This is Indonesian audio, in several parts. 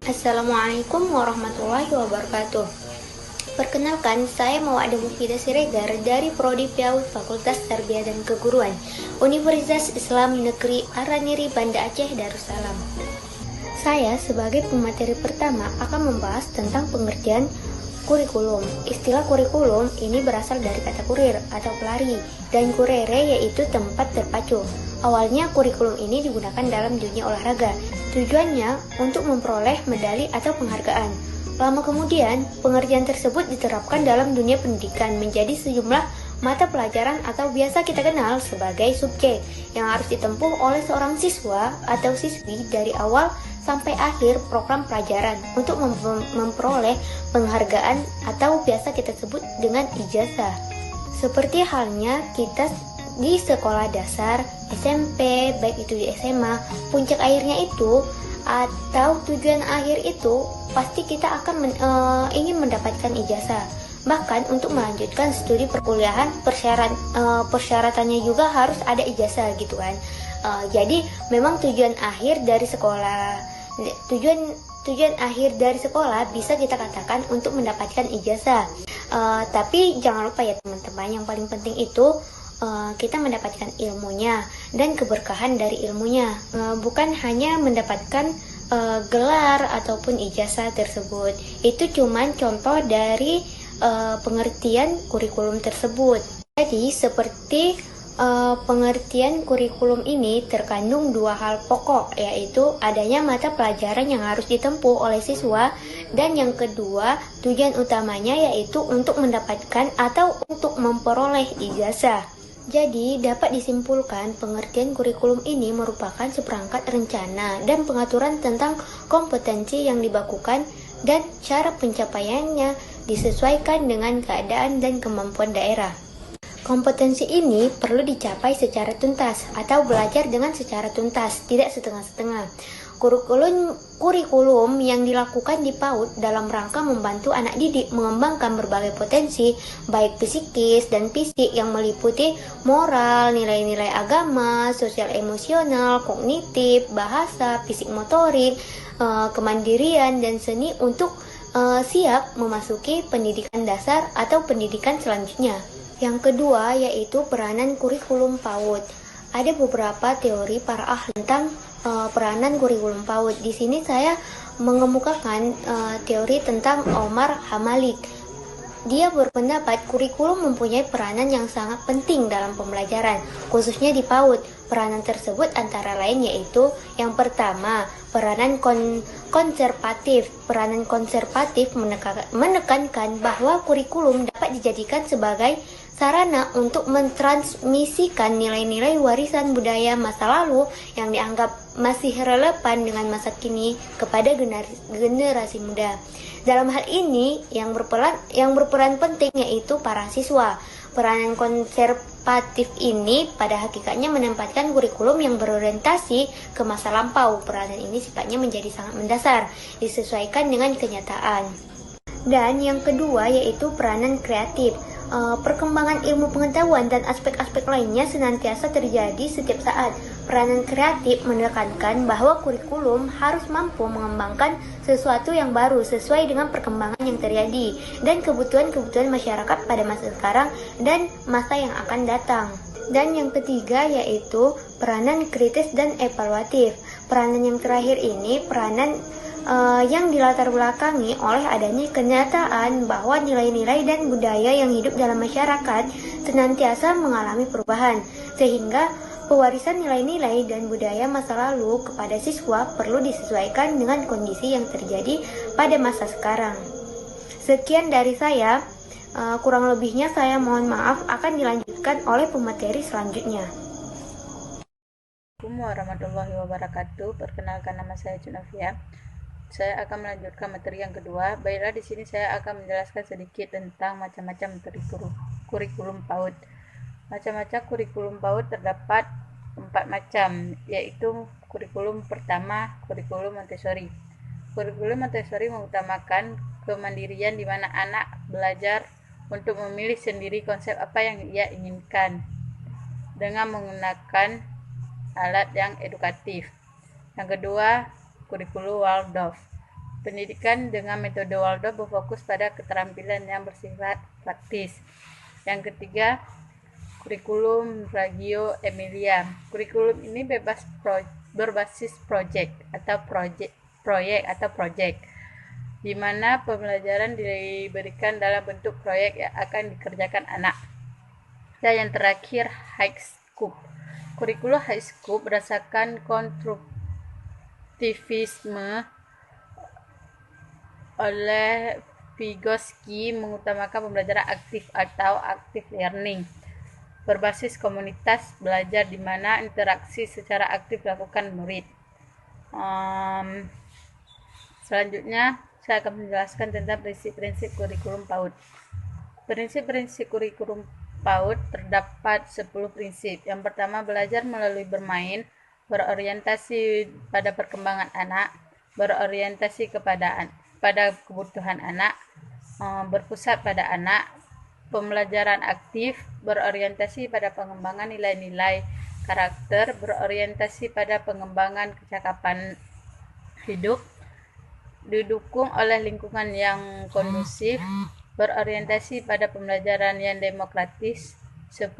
Assalamualaikum warahmatullahi wabarakatuh. Perkenalkan, saya Mauada Mufidah Siregar dari Prodi PAUD Fakultas Tarbiyah dan Keguruan Universitas Islam Negeri Araniri Banda Aceh Darussalam. Saya sebagai pemateri pertama akan membahas tentang pengertian kurikulum. Istilah kurikulum ini berasal dari kata kurir atau pelari dan kurere yaitu tempat terpacu. Awalnya kurikulum ini digunakan dalam dunia olahraga. Tujuannya untuk memperoleh medali atau penghargaan. Lama kemudian, pengertian tersebut diterapkan dalam dunia pendidikan menjadi sejumlah mata pelajaran atau biasa kita kenal sebagai subjek yang harus ditempuh oleh seorang siswa atau siswi dari awal sampai akhir program pelajaran untuk memperoleh penghargaan atau biasa kita sebut dengan ijazah. Seperti halnya kita di sekolah dasar, SMP, baik itu di SMA, puncak akhirnya itu atau tujuan akhir itu pasti kita akan ingin mendapatkan ijazah. Bahkan untuk melanjutkan studi perkuliahan persyaratannya juga harus ada ijazah gitu kan. Jadi memang tujuan akhir dari sekolah bisa kita katakan untuk mendapatkan ijazah. Tapi jangan lupa ya teman-teman, yang paling penting itu kita mendapatkan ilmunya dan keberkahan dari ilmunya, bukan hanya mendapatkan gelar ataupun ijazah tersebut. Itu cuman contoh dari pengertian kurikulum tersebut. Jadi seperti pengertian kurikulum ini terkandung dua hal pokok, yaitu adanya mata pelajaran yang harus ditempuh oleh siswa, dan yang kedua tujuan utamanya yaitu untuk mendapatkan atau untuk memperoleh ijazah. Jadi, dapat disimpulkan pengertian kurikulum ini merupakan seperangkat rencana dan pengaturan tentang kompetensi yang dibakukan dan cara pencapaiannya disesuaikan dengan keadaan dan kemampuan daerah. Kompetensi ini perlu dicapai secara tuntas atau belajar dengan secara tuntas, tidak setengah-setengah. Kurikulum yang dilakukan di PAUD dalam rangka membantu anak didik mengembangkan berbagai potensi, baik psikis dan fisik yang meliputi moral, nilai-nilai agama, sosial emosional, kognitif, bahasa, fisik motorik, kemandirian, dan seni untuk siap memasuki pendidikan dasar atau pendidikan selanjutnya. Yang kedua yaitu peranan kurikulum PAUD. Ada beberapa teori para ahli tentang peranan kurikulum PAUD. Di sini saya mengemukakan teori tentang Omar Hamalik. Dia berpendapat kurikulum mempunyai peranan yang sangat penting dalam pembelajaran, khususnya di PAUD. Peranan tersebut antara lain yaitu yang pertama, peranan konservatif. Peranan konservatif menekankan bahwa kurikulum dapat dijadikan sebagai sarana untuk mentransmisikan nilai-nilai warisan budaya masa lalu yang dianggap masih relevan dengan masa kini kepada generasi muda. Dalam hal ini yang berperan penting yaitu para siswa. Peranan konservatif ini pada hakikatnya menempatkan kurikulum yang berorientasi ke masa lampau. Peranan ini sifatnya menjadi sangat mendasar, disesuaikan dengan kenyataan. Dan yang kedua yaitu peranan kreatif. Perkembangan ilmu pengetahuan dan aspek-aspek lainnya senantiasa terjadi setiap saat. Peranan kreatif menekankan bahwa kurikulum harus mampu mengembangkan sesuatu yang baru sesuai dengan perkembangan yang terjadi dan kebutuhan-kebutuhan masyarakat pada masa sekarang dan masa yang akan datang. Dan yang ketiga yaitu peranan kritis dan evaluatif. Peranan yang terakhir ini peranan yang dilatar belakangi oleh adanya kenyataan bahwa nilai-nilai dan budaya yang hidup dalam masyarakat senantiasa mengalami perubahan, sehingga pewarisan nilai-nilai dan budaya masa lalu kepada siswa perlu disesuaikan dengan kondisi yang terjadi pada masa sekarang. Sekian dari saya, kurang lebihnya saya mohon maaf, akan dilanjutkan oleh pemateri selanjutnya. Assalamualaikum warahmatullahi wabarakatuh. Perkenalkan, nama saya Junafia. Saya akan melanjutkan materi yang kedua. Baiklah, di sini saya akan menjelaskan sedikit tentang macam-macam materi kurikulum PAUD. Macam-macam kurikulum PAUD terdapat 4 macam, yaitu kurikulum pertama, kurikulum Montessori. Kurikulum Montessori mengutamakan kemandirian di mana anak belajar untuk memilih sendiri konsep apa yang ia inginkan dengan menggunakan alat yang edukatif. Yang kedua, kurikulum Waldorf. Pendidikan dengan metode Waldorf berfokus pada keterampilan yang bersifat praktis. Yang ketiga, kurikulum Reggio Emilia. Kurikulum ini berbasis proyek, di mana pembelajaran diberikan dalam bentuk proyek yang akan dikerjakan anak. Dan yang terakhir, high scope. Kurikulum high scope berdasarkan konstruktivisme oleh Vygotsky mengutamakan pembelajaran aktif atau active learning berbasis komunitas belajar di mana interaksi secara aktif dilakukan murid. Selanjutnya saya akan menjelaskan tentang prinsip-prinsip kurikulum PAUD. Prinsip-prinsip kurikulum PAUD terdapat 10 prinsip. Yang pertama, belajar melalui bermain, berorientasi pada perkembangan anak, berorientasi pada kebutuhan anak, berpusat pada anak, pembelajaran aktif, berorientasi pada pengembangan nilai-nilai karakter, berorientasi pada pengembangan kecakapan hidup, didukung oleh lingkungan yang kondusif, berorientasi pada pembelajaran yang demokratis. 10.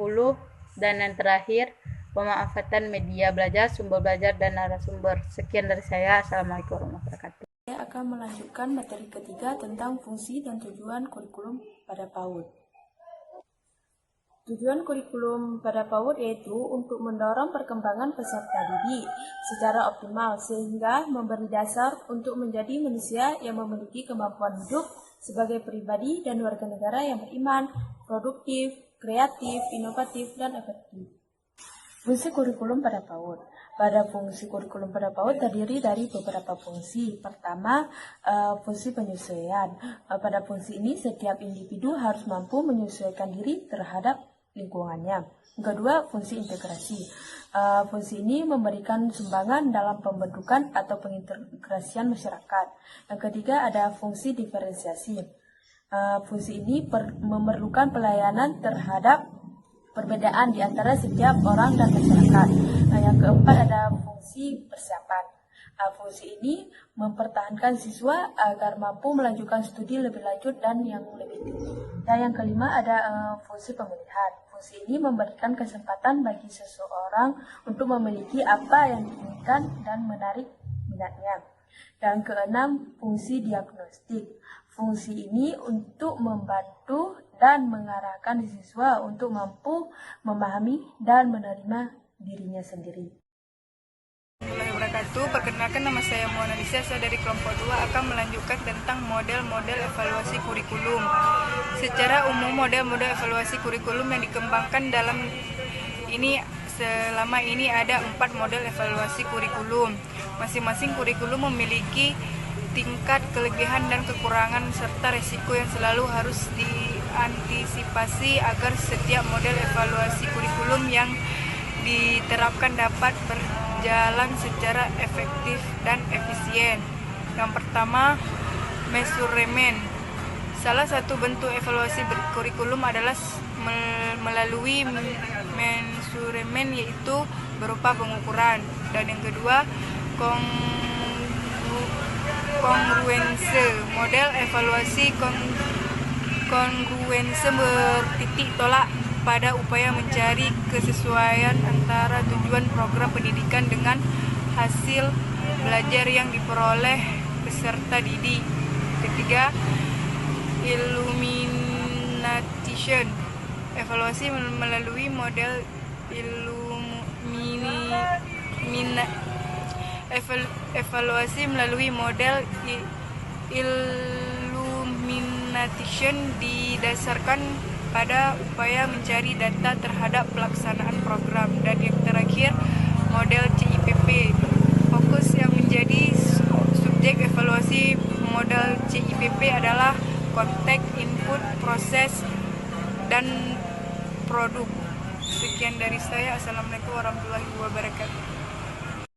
Dan yang terakhir, pemanfaatan media belajar, sumber belajar, dan narasumber. Sekian dari saya. Assalamualaikum warahmatullahi wabarakatuh. Saya akan melanjutkan materi ketiga tentang fungsi dan tujuan kurikulum pada PAUD. Tujuan kurikulum pada PAUD yaitu untuk mendorong perkembangan peserta didik secara optimal sehingga memberi dasar untuk menjadi manusia yang memiliki kemampuan hidup sebagai pribadi dan warga negara yang beriman, produktif, kreatif, inovatif, dan efektif. Fungsi kurikulum pada PAUD. Pada fungsi kurikulum pada PAUD terdiri dari beberapa fungsi. Pertama, fungsi penyesuaian. Pada fungsi ini, setiap individu harus mampu menyesuaikan diri terhadap lingkungannya. Yang kedua, fungsi integrasi. Fungsi ini memberikan sumbangan dalam pembentukan atau pengintegrasian masyarakat. Yang ketiga, ada fungsi diferensiasi. Fungsi ini memerlukan pelayanan terhadap perbedaan di antara setiap orang dan masyarakat. Yang keempat ada fungsi persiapan. Fungsi ini mempertahankan siswa agar mampu melanjutkan studi lebih lanjut dan yang lebih tinggi. Dan yang kelima ada fungsi pemilihan. Fungsi ini memberikan kesempatan bagi seseorang untuk memiliki apa yang diinginkan dan menarik minatnya. Dan keenam, fungsi diagnostik. Fungsi ini untuk membantu dan mengarahkan siswa untuk mampu memahami dan menerima dirinya sendiri. Wabarakatuh. Perkenalkan, nama saya Muhammad Alisa, saya dari kelompok 2 akan melanjutkan tentang model-model evaluasi kurikulum. Secara umum, model-model evaluasi kurikulum yang dikembangkan selama ini ada 4 model evaluasi kurikulum. Masing-masing kurikulum memiliki tingkat kelebihan dan kekurangan serta resiko yang selalu harus diantisipasi agar setiap model evaluasi kurikulum yang diterapkan dapat berjalan secara efektif dan efisien. Yang pertama, measurement. Salah satu bentuk evaluasi kurikulum adalah melalui measurement, yaitu berupa pengukuran. Dan yang kedua, kongruense. Model evaluasi kongruense bertitik tolak pada upaya mencari kesesuaian antara tujuan program pendidikan dengan hasil belajar yang diperoleh peserta didik. Ketiga, illumination. Evaluasi melalui model illumination didasarkan pada upaya mencari data terhadap pelaksanaan program. Dan yang terakhir, model CIPP. Fokus yang menjadi subjek evaluasi model CIPP adalah konteks, input, proses, dan produk. Sekian dari saya. Assalamualaikum warahmatullahi wabarakatuh.